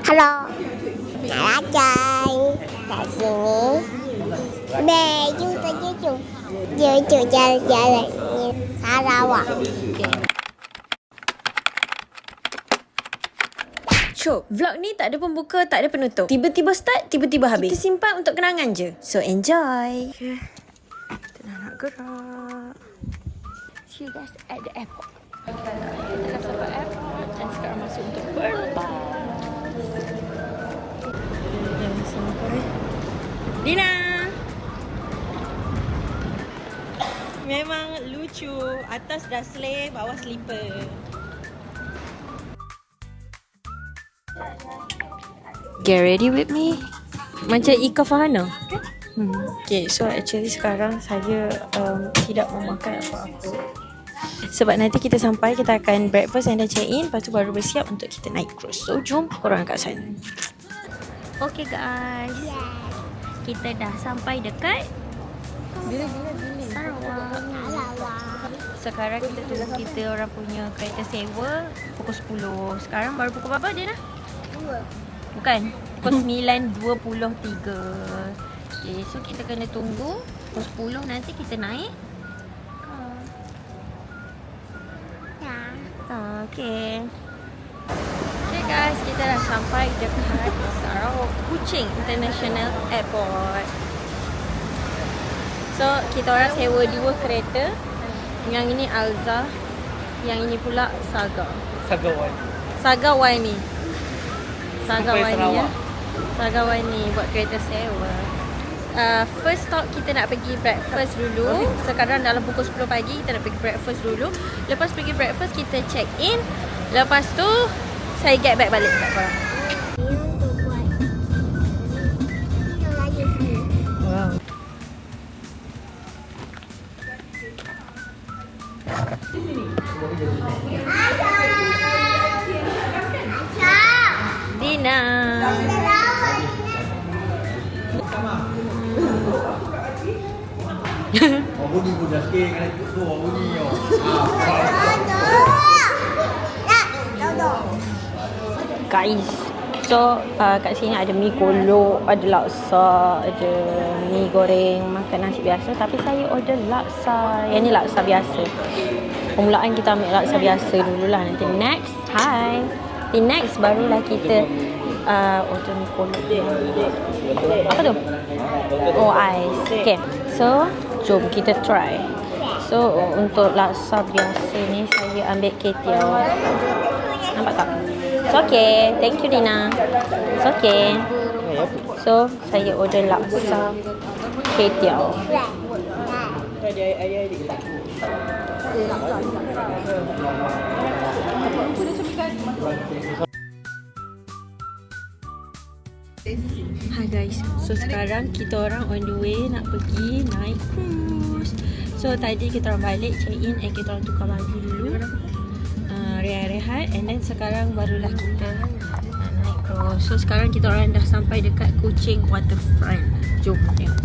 Halo. Nak chơi tại sini. Bè chúng ta chơi chung. Chơi jalan Sarawak. Syok, vlog ni tak ada pembuka, tak ada penutup. Tiba-tiba start, tiba-tiba habis. Kita simpan untuk kenangan je. So enjoy. Okay. Kita dah nak gerak. See you guys at the airport. Kita dah sampai airport dan sekarang masuk untuk berlepas. Dah sampai. Dina! Memang lucu. Atas dah slave, bawah slipper. Get ready with me. Macam Ika Fahana. Okay, so actually sekarang saya tidak memakan apa-apa. Sebab nanti kita sampai, kita akan breakfast and then check in. Lepas tu baru bersiap untuk kita naik cruise. So jom korang kat sana. Okay guys, kita dah sampai dekat Sarawak. Sekarang kita tunggu kita orang punya kereta sewa pukul 10. Sekarang baru pukul berapa dia dah? Bukan, pukul 9.23. Okay, so kita kena tunggu pukul 10 nanti kita naik. Okay. Okay guys, kita dah sampai dekat Sarawak Kuching International Airport. So, kita orang sewa 2 kereta. Yang ini Alza, yang ini pula Saga. Saga Wani. Saga Wani ya. Saga Wani buat kereta sewa. First stop kita nak pergi breakfast dulu. Sekarang dalam pukul 10 pagi kita nak pergi breakfast dulu. Lepas pergi breakfast kita check in. Lepas tu saya get back balik kat korang. Wow. Dina. Bunyi budak sikit kena tu bunyi yo. Guys, so kat sini ada mi kolok, ada laksa, ada mi goreng, makan nasi biasa. Tapi saya order laksa. Yang ni laksa biasa. Permulaan kita ambil laksa biasa dululah. Nanti next, hi. Nanti next barulah kita order mi kolok. Apa tu? Oh, ais. Okay. So, jom kita try. So, untuk laksa biasa ni saya ambil ketiau. Nampak tak? It's okay. Thank you, Dina. It's okay. So, saya order laksa ketiau. Hi guys, so sekarang kita orang on the way nak pergi naik cruise. So tadi kita orang balik check in and kita orang tukar baju dulu, rehat-rehat, and then sekarang barulah kita nak naik cruise. So sekarang kita orang dah sampai dekat Kuching Waterfront. Jom tengok.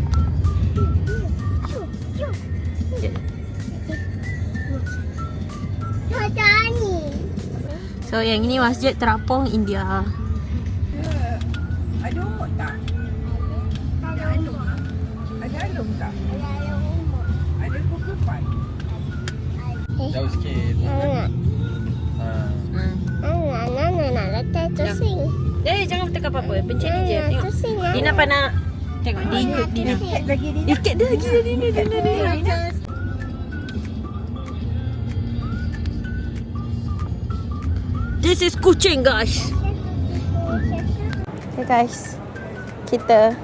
So yang ini Masjid Terapung India. Ada umur tak? Ada alum. Ada alum tak? Ada kukupan. Jauh sikit. Nak letak tu sing. Jangan tekan apa-apa. Pencet ni je. Tengok. Dina nak tengok. Dia Dina. Lagi Dina. Ikat dia lagi Dina. This is Kuching guys. Okay guys, kita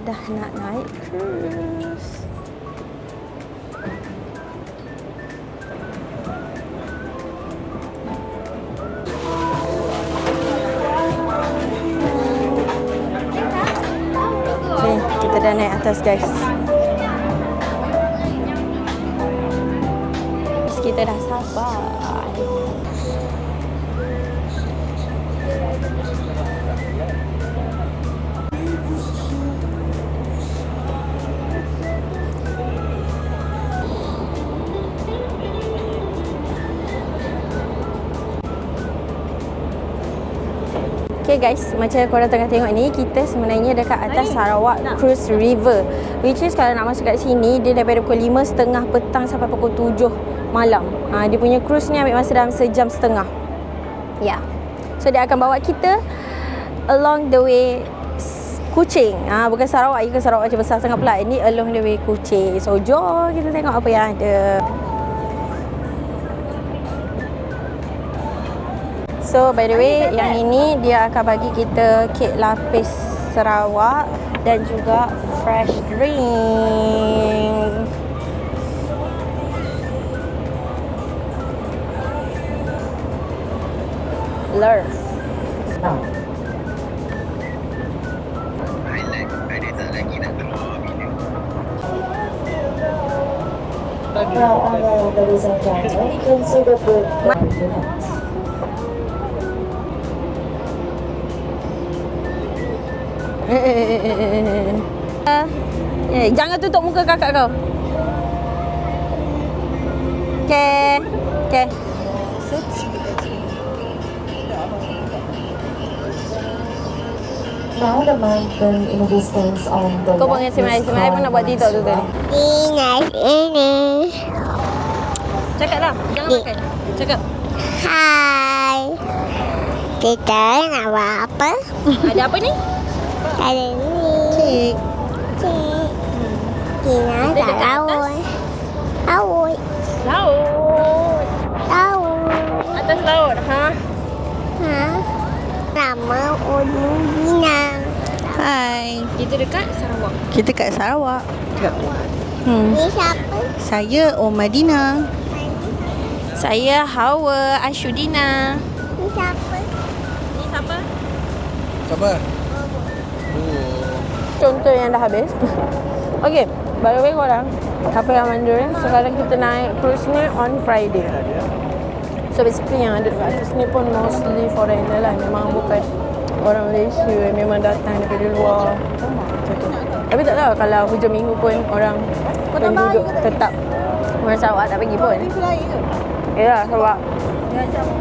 dah nak naik cruise. Okay, kita dah naik atas guys. Kita dah sabar. Okay guys, macam korang tengah tengok ni, kita sebenarnya dekat atas Sarawak Cruise River, which is kalau nak masuk kat sini, dia daripada pukul 5.30 petang sampai pukul 7 malam. Dia punya cruise ni ambil masa dalam sejam setengah. Ya. So dia akan bawa kita along the way Kuching. Bukan Sarawak, ke Sarawak macam besar sangat pula. Ini along the way Kuching. So jom kita tengok apa yang ada. So by the way, yang ini dia akan bagi kita kek lapis Sarawak dan juga fresh drink. Love. Ladies and gentlemen, you can see the boat. Jangan tutup muka kakak kau. Okay. Okay. Now the mountain in the distance on the Kau panggil si Mai. Si Mai pun nak buat TikTok tu tadi. Ini. Cakap lah. Jangan makan. Cakap. Hai. Kita nak buat apa? Ada apa ni? Ada ni. Cik. Cik. Kita tak laut. Laut. Laut. Laut. Atas laut. Ha? Ha? Nama Ulu Binang. Hai, Kita dekat Sarawak. kita kat Sarawak. Ni siapa? Saya Madina. Saya Hawa Ashudina. Ni siapa? Ni siapa? Siapa? Oh. Contoh yang dah habis. Okay, by the way korang, apa yang Mandarin, sekarang kita naik cruise ni on Friday. So basically yang ada kat atas ni pun mostly foreigner lah. Memang bukan orang Malaysia, memang datang daripada luar. Macam tu. Tapi tak tahu kalau hujung minggu pun orang penduduk tetap orang Sarawak tak pergi pun. Ya, sebab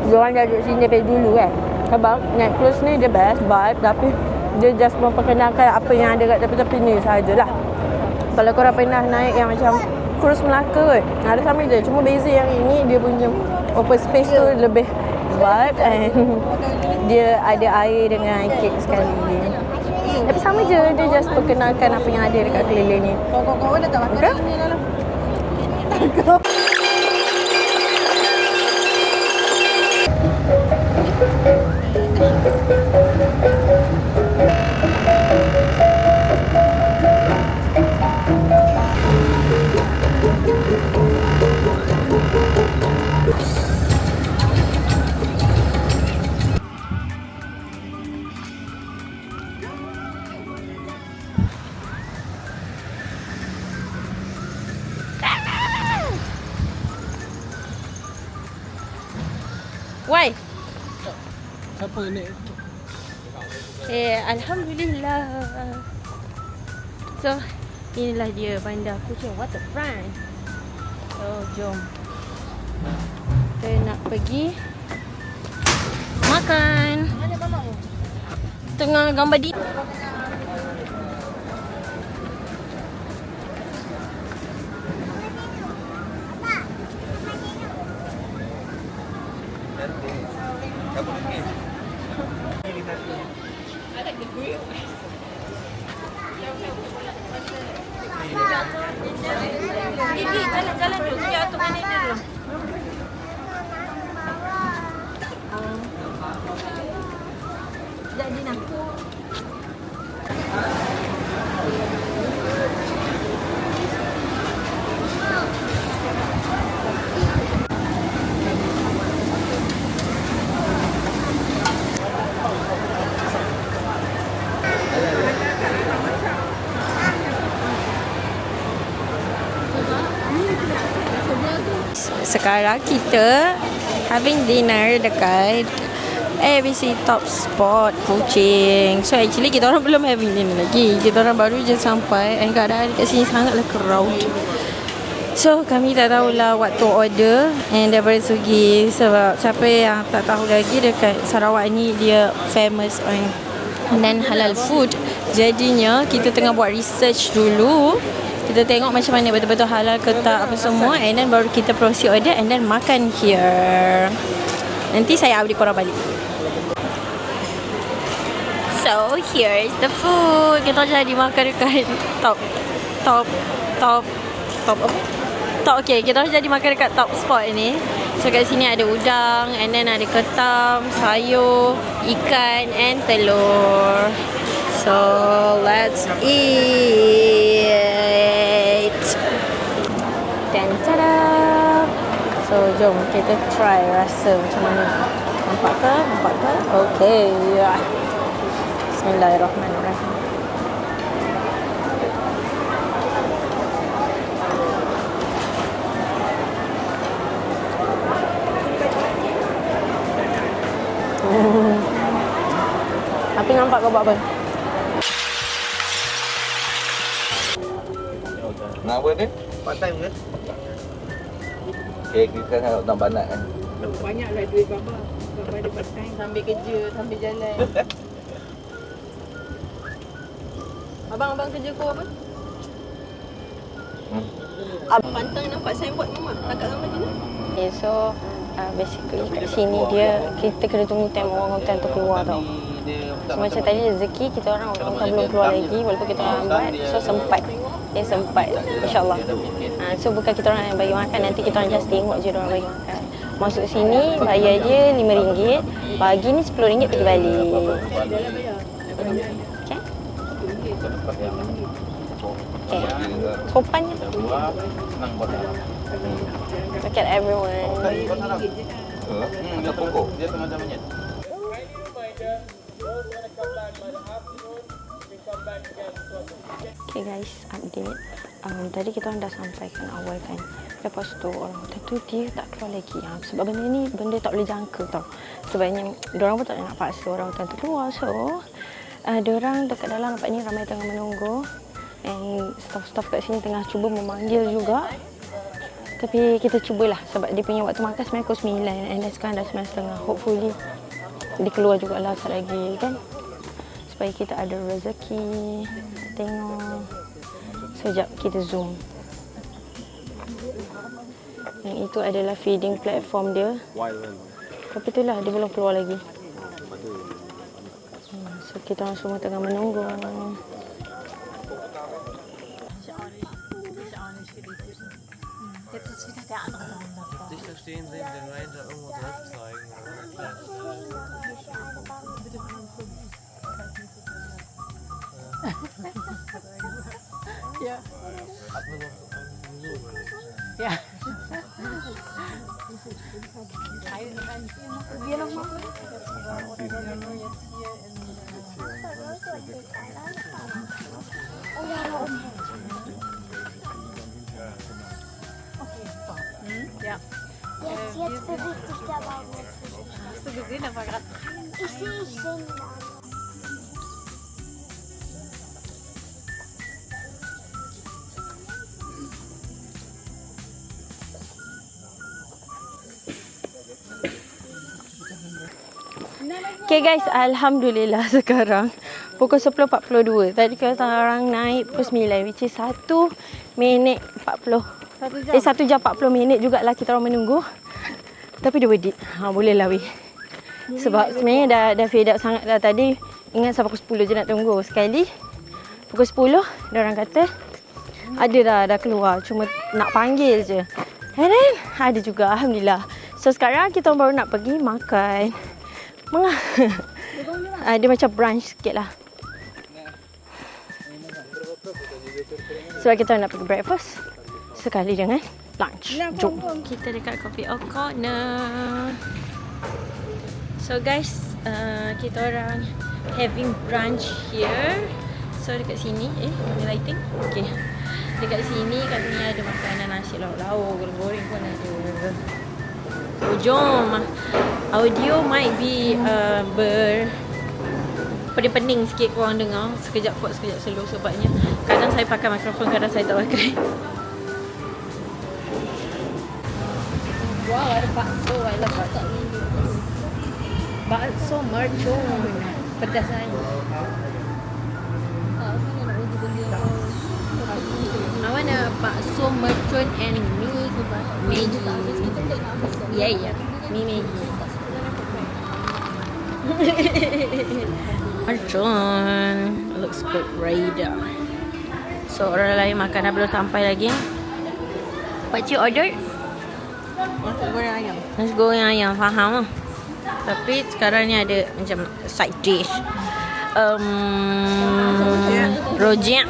diorang dah duduk sini daripada dulu kan. Sebab naik cruise ni dia best vibe, tapi dia just memperkenalkan apa yang ada kat tepi-tepi ni sahajalah. Kalau korang pernah naik yang macam cruise Melaka kot, ada sama je. Cuma beza yang ini dia punya open space tu lebih vibe and dia ada air dengan kek sekali. Tapi sama je, dia just perkenalkan apa yang ada dekat keliling ni. Kau dah tak makan okay? Ni lah. Why? Siapa ni? Alhamdulillah. So, inilah dia bandar Kuching Waterfront. So, jom. Kita nak pergi makan. Tengah gambar di. Jalan dulu. Kita atur mana dia dulu. Sekejap Dina. Sekarang kita having dinner dekat ABC Top Spot Kuching. So actually kita orang belum having dinner lagi. Kita orang baru je sampai and keadaan dekat sini sangatlah crowd. So kami tak tahulah what to order, and daripada segi sebab siapa yang tak tahu lagi, dekat Sarawak ni dia famous on dan halal food. Jadinya kita tengah buat research dulu. Kita tengok macam mana betul-betul halal ke tak apa semua, and then baru kita proceed order and then makan here. Nanti saya update korang balik. So here's the food. Kita jadi makan dekat top apa? Okay, kita orang jadi makan dekat top spot ni. So kat sini ada udang, and then ada ketam, sayur, ikan and telur. So let's eat. Dan tada. So jom kita try rasa macam mana. Nampak ke? Okay. Bismillahirrahmanirrahim. Api nampak kau buat apa? Nak apa ni? Part time ke? Okay, kita kan nak banyak kan. Banyaklah duit baba. Baba ada part time. Sambil kerja, sambil jalan. Abang kerja kau apa? Abang pantang nampak signboard Mama dekat dalam Madinah. Okay, so basically kat sini kita kena tunggu time orang hutan tu keluar tau. So macam tadi rezeki kita orang hutan belum keluar lagi, walaupun kita orang lambat. So sempat InsyaAllah. So bukan kita orang yang bagi makan, nanti kita orang just tengok je orang bagi makan. Masuk sini bayar dia RM5, pagi ni RM10 pergi balik. Okay. Sopannya tu. Look at everyone. Dia pokok. Dia tengah jamannya. Okay guys, update. Tadi kita orang dah sampaikan awal kan. Lepas tu orang hutan tu dia tak keluar lagi. Sebab benda ni benda tak boleh jangka tau. Sebabnya diorang pun tak nak paksa orang hutan tu keluar. So diorang dekat dalam nampak ni ramai tengah menunggu. And staff-staff kat sini tengah cuba memanggil juga. Tapi kita cubalah sebab dia punya waktu makan sebenarnya pukul 9 and then sekarang dah 9.30. Hopefully dia keluar jugalah sekejap lagi kan. Supaya kita ada rezeki. Tengok. Sekejap kita zoom. Yang itu adalah feeding platform dia. Tapi itulah dia belum keluar lagi. So kita orang semua tengah menunggu. Dich da stehen sehen, den Ranger irgendwo drauf zeigen. Ja. Ja. Wir noch mal. Ja. Jetzt bewegt sich der Baum. Hast du gesehen, da war gerade. Ich sehe. Okay guys, Alhamdulillah sekarang pukul 10.42. Tadi kita orang naik pukul 9, which is 1 minit 40. 1 jam 40 minit jugalah kita orang menunggu. Tapi dia worth it. Boleh lah weh. Sebab sebenarnya dah fed up sangat dah tadi. Ingat sampai pukul 10 je nak tunggu. Sekali pukul 10 dia orang kata ada dah keluar. Cuma nak panggil je. And then ada juga, Alhamdulillah. So sekarang kita baru nak pergi makan. Dia macam brunch sikit lah. Sebab kita nak pergi breakfast sekali dengan lunch. Jom. Kita dekat Coffee Out Corner. So guys, kita orang having brunch here. So dekat sini, mana lighting? Okay. Dekat sini katanya ada makanan nasi lauk-lauk, goreng-goreng pun ada. So jom. Audio might be pening sikit korang dengar. Sekejap kuat, sekejap slow sebabnya kadang saya pakai mikrofon, kadang saya tak pakai. Wow, ada bakso. I love bakso. Bakso mercon. Pedas kan? I want a bakso mercon and mee Maggi. Yeah. Mee Maggi. Mercon. Looks good right. So orang lain makanan belum sampai lagi. Pakcik order Nasi goreng ayam. nasi goreng ayam, faham lah. Tapi sekarang ni ada macam side dish. Rojak.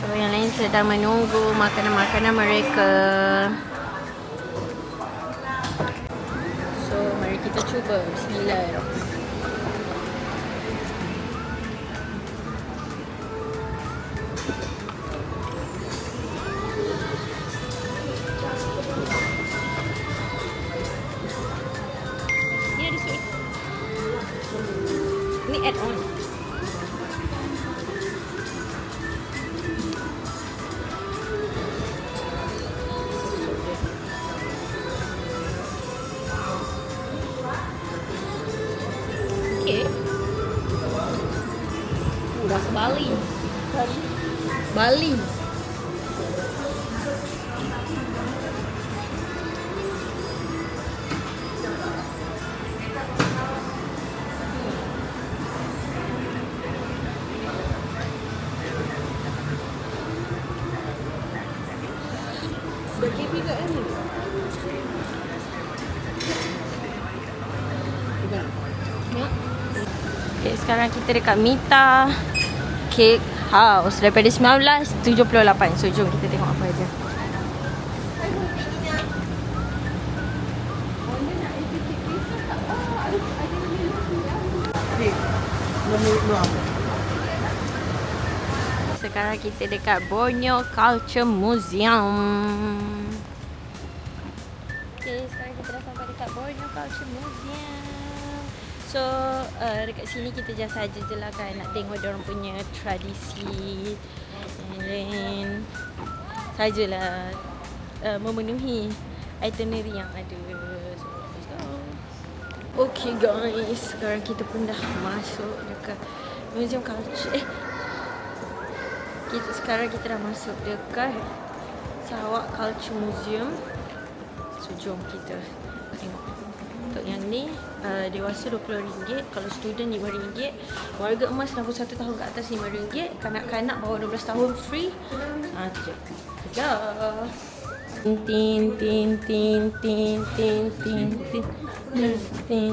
So yang lain sedang menunggu makanan-makanan mereka. So mari kita cuba. Bismillahirrahmanirrahim. Ni ada sup. Ni add on. Okay. Rasa Bali. Bali. Bagi juga kan ni. Okay, sekarang kita dekat Mita Cake House daripada 1978. So jom kita tengok apa aja. Sekarang kita dekat Borneo Culture Museum. Okay, sekarang kita dah sampai dekat Borneo Culture Museum. So, dekat sini kita just saja je lah kan nak tengok diorang punya tradisi. And then, sajalah memenuhi itinerary yang ada. So, let's go. Okay guys, sekarang kita pun dah masuk dekat Museum Culture. Sekarang kita dah masuk dekat Sarawak Culture Museum. So jom kita tengok. Untuk yang ni dewasa RM20, kalau student RM5, warga emas 61 tahun ke atas RM5, kanak-kanak bawah 12 tahun free. Tu je. Kerja. Tin tin tin tin tin tin tin tin.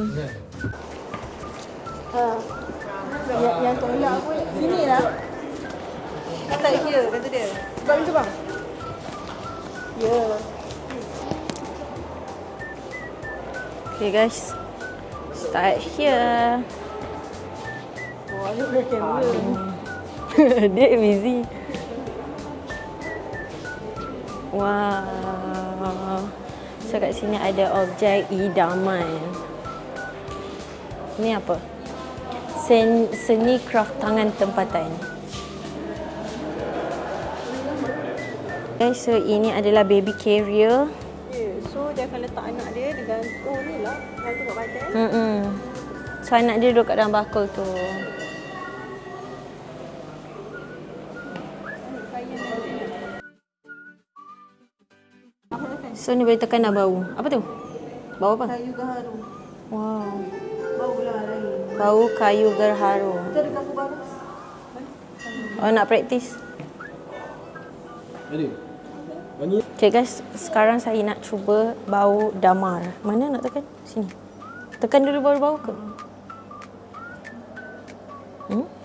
Yang tolak pun sini lah. Kata here, kata dia. Sebab macam bang? Ya. Okay guys, start here. Oh, ada boleh kamera. Dia busy. Wow. So kat sini ada objek idaman. Ni apa? Seni craft tangan tempatan. Guys, so ini adalah baby carrier. So dia akan letak anak dia gantung ni lah. Gantung kat badan. So anak dia duduk kat dalam bakul tu. So ni boleh tekan dah bau. Apa tu? Bau apa? Kayu gaharu. Wow. Bau lah lain. Bau kayu gerharu. Kita ada gambar baru. Oh, nak praktis? Okay guys, sekarang saya nak cuba bau damar. Mana nak tekan? Sini. Tekan dulu baru bau ke?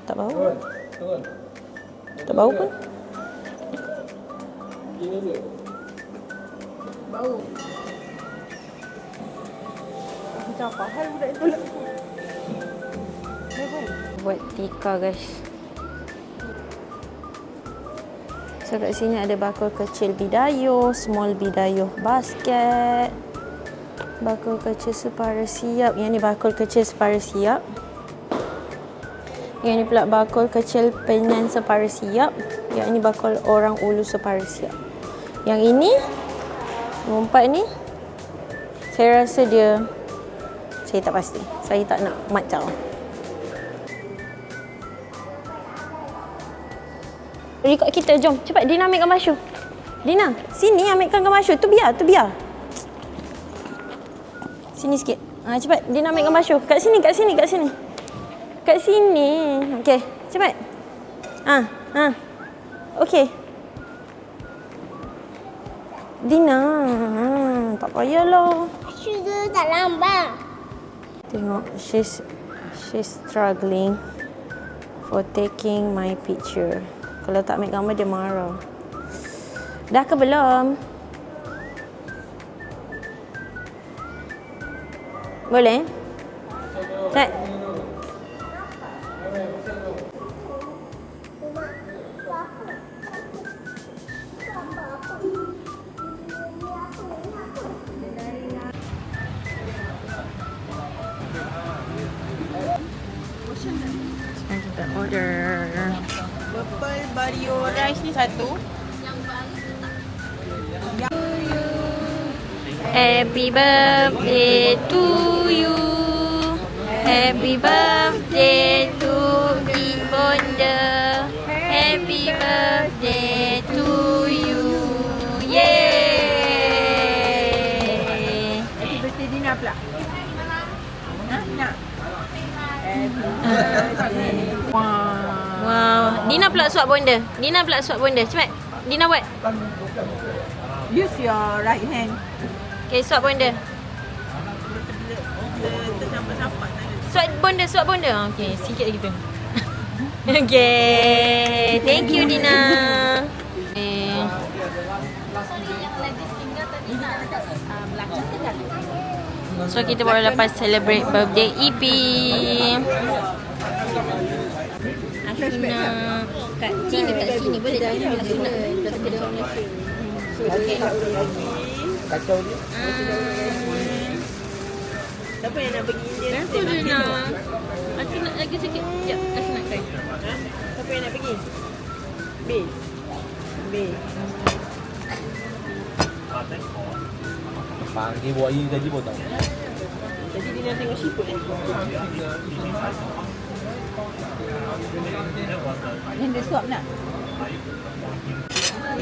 Tak bau? Tak bau pun? Bau. Macam apa hal budak ni pula? Buat tikar guys. So kat sini ada bakul kecil bidayuh, small bidayuh basket, bakul kecil separa siap. Yang ni bakul kecil separa siap. Yang ni pula bakul kecil penyan separa siap. Yang ni bakul orang ulu separa siap. Yang ini, nombor 4 ni, Saya rasa dia, saya tak pasti. Saya tak nak macam. Record kita, jom. Cepat, Dina ambil gambar show. Dina, sini ambilkan gambar show. Tu biar. Sini sikit. Cepat, Dina ambil gambar show. Kat sini. Okey, cepat. Okey. Dina, tak payahlah. Sudah tak lambat. Tengok, she's struggling for taking my picture. Kalau tak ambil gambar, dia marah. Dah ke belum? Boleh? Tak? Kita order Purple Barrio rice ni satu. Happy birthday to you. Happy birthday to Ibonda. Happy birthday to you. Yeay. Happy birthday Dina pula. Nak? Wow. Dina pula suap bonda. Cepat. Dina buat. Use your right hand. Okay, suap bonda. Tersampak-sampak. Suap bonda. Okay, sikit lagi tu. Okay. Thank you, Dina. Okay. So, kita baru lepas celebrate birthday EP. Ashuna. Kat sini. Boleh tak? Ashuna. Okay. Kacau dia. Siapa yang nak pergi India? Aku Dina. Aku nak lagi sikit. Sekejap. Aku nak try. Siapa yang nak pergi? B. Panggil buat air tadi pun tahu. Jadi Dina tengok siput Yang dia suap nak?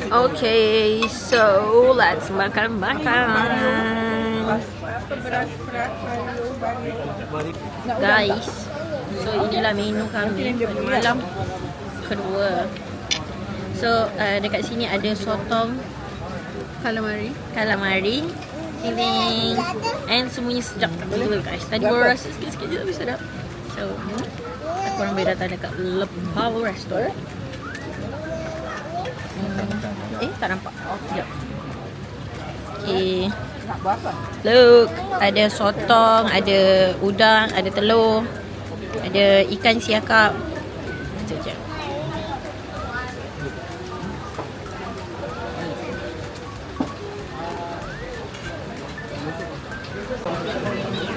Okay, so let's makan. Guys, so inilah menu kami pada malam kedua. So dekat sini ada sotong calamari, feeling, and semuanya sedap betul guys. Tadi baru rasa sikit-sikit je tapi sedap. So korang boleh datang dekat Lepau Restaurant. Tak nampak. Sekejap. Okay. Nak buat apa? Look, ada sotong, ada udang, ada telur, ada ikan siakap. Sekejap.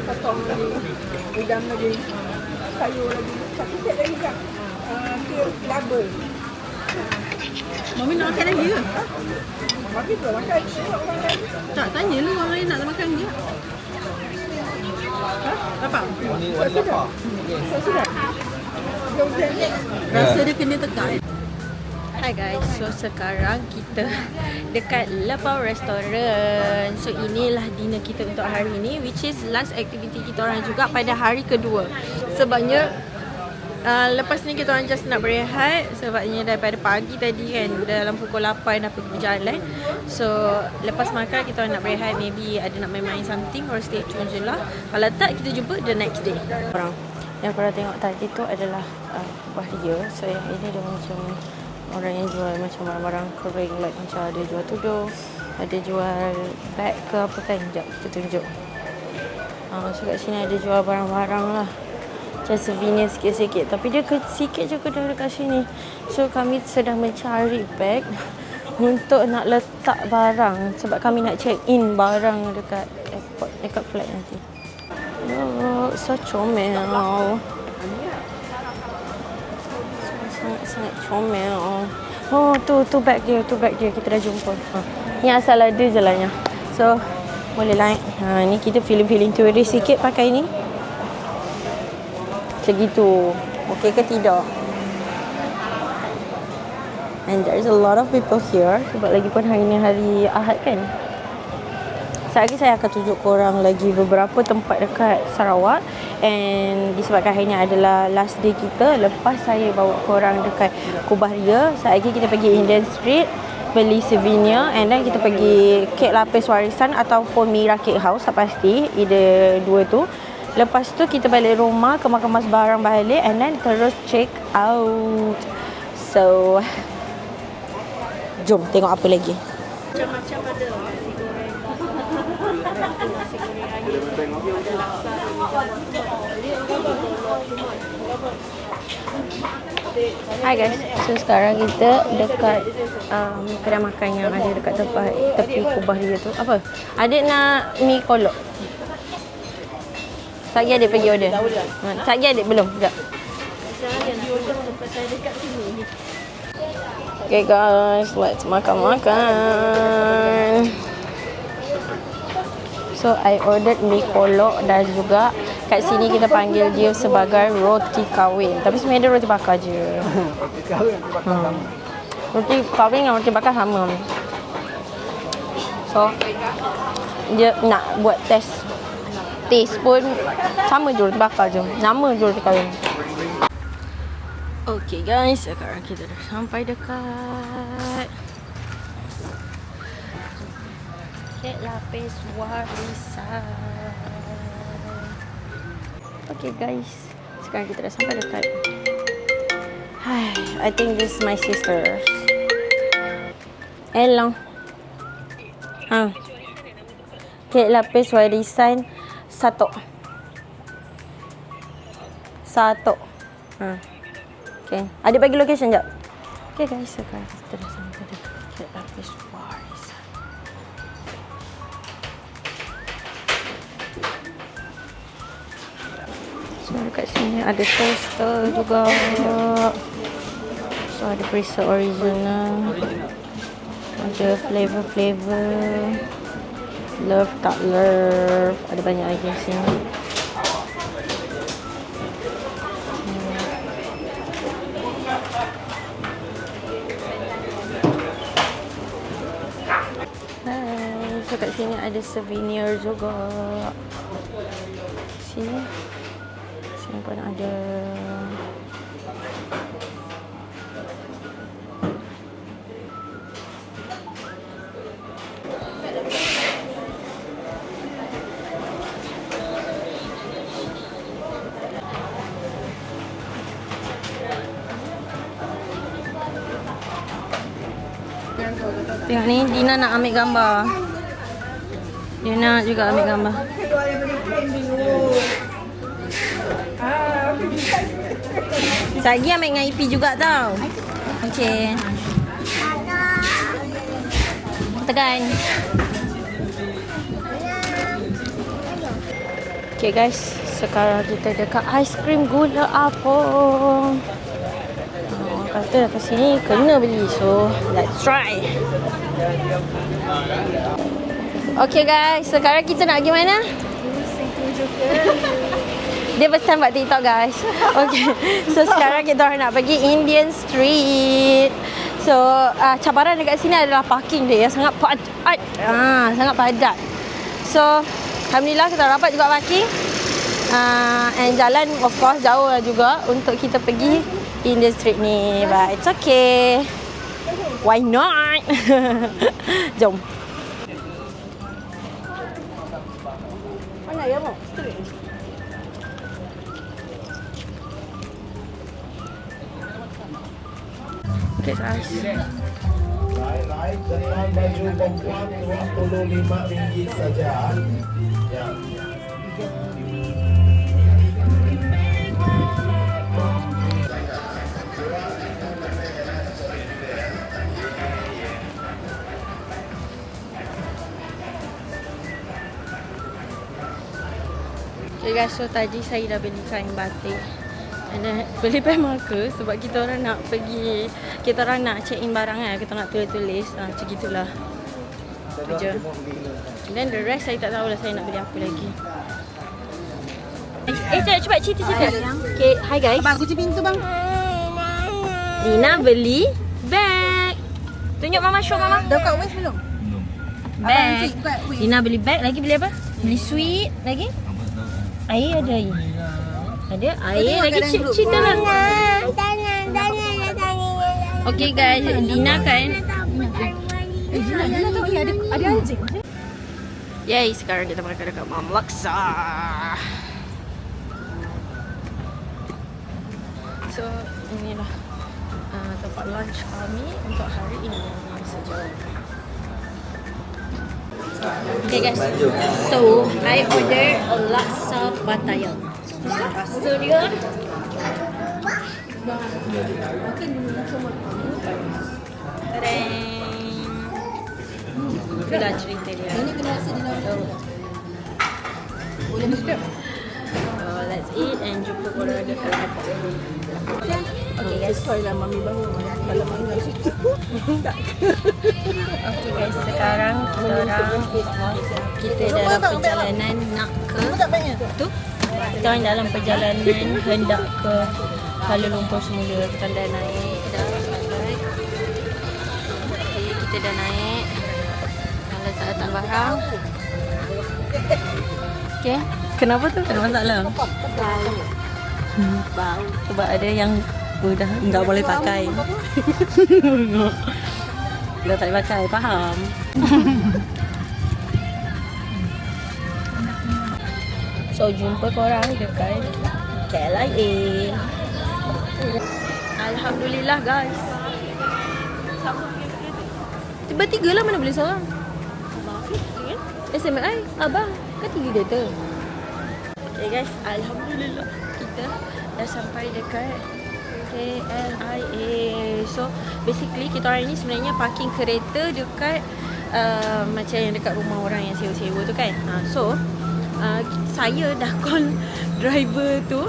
Potong lagi, udang lagi, sayur lagi, satu set lagi kan? Double. Mami nak makan lagi ke? Mami belum makan. Orang lain. Tak, tanya lu orang lain nak makan lagi tak? Dapat? Sudah. Rasa dia kena tekan. Hi guys, so sekarang kita dekat Lepau Restaurant. So inilah dinner kita untuk hari ini, which is last activity kita orang juga pada hari kedua. Sebabnya lepas ni kita orang just nak berehat. Sebabnya daripada pagi tadi kan, dalam pukul 8 dah pergi berjalan. So lepas makan kita orang nak berehat. Maybe ada nak main-main something or stay tune je lah. Kalau tak, kita jumpa the next day. Yang korang tengok tadi tu adalah bahaya. So yang ini dia macam orang yang jual macam barang-barang kering, like macam ada jual tudung, ada jual bag ke apa kan. Sekejap kita tunjuk. So kat sini ada jual barang-barang lah, macam souvenir sikit-sikit. Tapi dia sikit je kedai dekat sini. So kami sedang mencari bag untuk nak letak barang, sebab kami nak check in barang dekat airport, dekat flight nanti. Oh, so comel. Sangat comel. Oh, tu bag dia, kita dah jumpa. Ni asal ada je lah nya. So Boleh lah. Ni kita feeling tourist sikit pakai ni. Macam gitu. Okey ke tidak? And there's a lot of people here. Sebab lagi pun hari ni hari Ahad kan. Sekejap lagi saya akan tunjuk korang lagi beberapa tempat dekat Sarawak. And disebabkan hari ni adalah last day kita, lepas saya bawa korang dekat Kubah Ria, sekejap lagi kita pergi Indian Street, beli souvenir, and then kita pergi Kek Lapis Warisan ataupun Mira Cake House, tak pasti, either dua tu. Lepas tu kita balik rumah, kemas-kemas barang balik, and then terus check out. So jom tengok apa lagi. Macam-macam ada nasi goreng, nasi goreng ayam, ada laksa, Hi guys, so sekarang kita dekat kedai makan yang ada dekat tempat tepi Kubah Ria tu. Apa? Adik nak mi kolok. Sekejap adik pergi order. Sekejap adik belum. Sekejap. Okay guys, let's makan. So I ordered mi kolok dan juga kat sini kita panggil dia sebagai roti kahwin. Tapi sebenarnya dia roti bakar je. Roti kahwin, roti bakar sama. Roti kahwin dengan roti bakar sama. So dia nak buat taste pun sama je, roti bakar je. Nama je roti kahwin. Okay guys, sekarang kita dah sampai dekat Kek Lapis Warisan. Okay guys, sekarang kita dah sampai dekat. I think this is my sister. Hello. Kek Lapis Warisan satu. Okay. Adik bagi location jap. Okay guys, sekarang kita dah sampai dekat Kek Lapis Warisan. So dekat sini ada toaster juga. So ada preset original. Ada flavor. Love tak love. Ada banyak lagi di sini. So kat sini ada souvenir juga. Sini pun ada. Tengok ni, Dina nak ambil gambar. Dia nak juga ambil gambar. Sagi ambil dengan IP juga tau. Okey. Tekan. Okay guys, sekarang kita dekat aiskrim gula apung. Kata kat sini kena beli, so let's try. Okay guys, sekarang kita nak pergi mana? Dia pesan buat TikTok guys. Okay, so sekarang kita orang nak pergi Indian Street. So cabaran dekat sini adalah parking dia yang sangat padat. Sangat padat. So alhamdulillah kita dapat juga parking. And jalan of course jauh lah juga untuk kita pergi Indian Street ni, but it's okay. Why not? Jom. Mana ya mau? Straight. Okay guys. Naik dengan baju perempuan RM25 saja. Ya. Okay guys, so tadi saya dah beli kain batik. And then beli pen marker sebab kita orang nak pergi, kita orang nak check in barang kan, kita nak tulis-tulis. Macam gitulah. Tu je. then the rest saya tak tahulah saya nak beli apa lagi. Cepat cerita. Okay, hi guys. Abang kunci pintu bang. Dina beli bag. Tunjuk mama, show mama. Dah buka Waze belum? Bag. Abang cik buka Waze. Dina beli bag, lagi beli apa? Beli sweet, lagi? Air ada air. Ada air, lagi cerita lah. Okay guys, Dina kan. Dina tahu ni ada anjing. Yay, sekarang kita makan dekat Mam Laksa. So, inilah tempat lunch kami untuk hari ini saja. Okay guys, so I order a laksa Pattaya. Rasa dia itulah cerita dia. Ini kena rasa Dina tahu. Boleh mesti. Let's eat and jumpa korang dekat airport. Okay guys, Sorry lah mami baru kalau mami nak situ. okay guys, sekarang kita dalam perjalanan nak ke tu. Kita orang dalam perjalanan hendak ke Kuala Lumpur semula. Kita dah naik dah. Okay, kita dah naik. Dah letak barang. Okay, kenapa tu? Ada masalah? Bau. Sebab ada yang dah enggak boleh pakai. Dah tak boleh pakai, faham? So, jumpa korang dekat KLIA. Alhamdulillah guys. Tiba-tiga lah, mana boleh seorang? SMI, abang. Kan 3 kereta. Okay guys, alhamdulillah kita dah sampai dekat KLIA. So basically kita orang ni sebenarnya parking kereta dekat macam yang dekat rumah orang yang sewa-sewa tu kan. So saya dah call driver tu,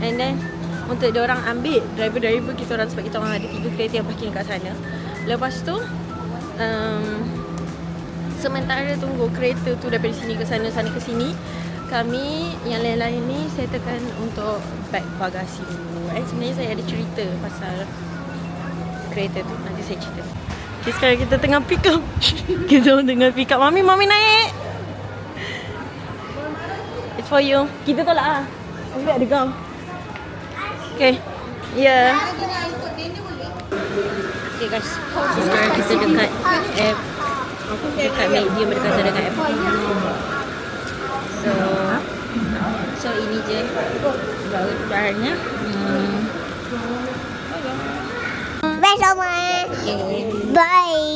and then untuk dia orang ambil driver kita orang, sebab kita orang ada 3 kereta yang parking kat sana. Lepas tu sementara tunggu kereta tu daripada sini ke sana ke sini, kami yang lain-lain ni settlekan untuk bag bagasi dulu. Sebenarnya saya ada cerita pasal kereta tu, nanti saya cerita. Okay, sekarang kita tengah pick up. Kita tengah pick up. Mami naik. It's for you. Kita tolak lah. Ambil ada gam. Okay. Yeah. Okay guys, sekarang kita dekat dekat media berdekatan dengan airport. So ini je caranya. Bye semua. Bye.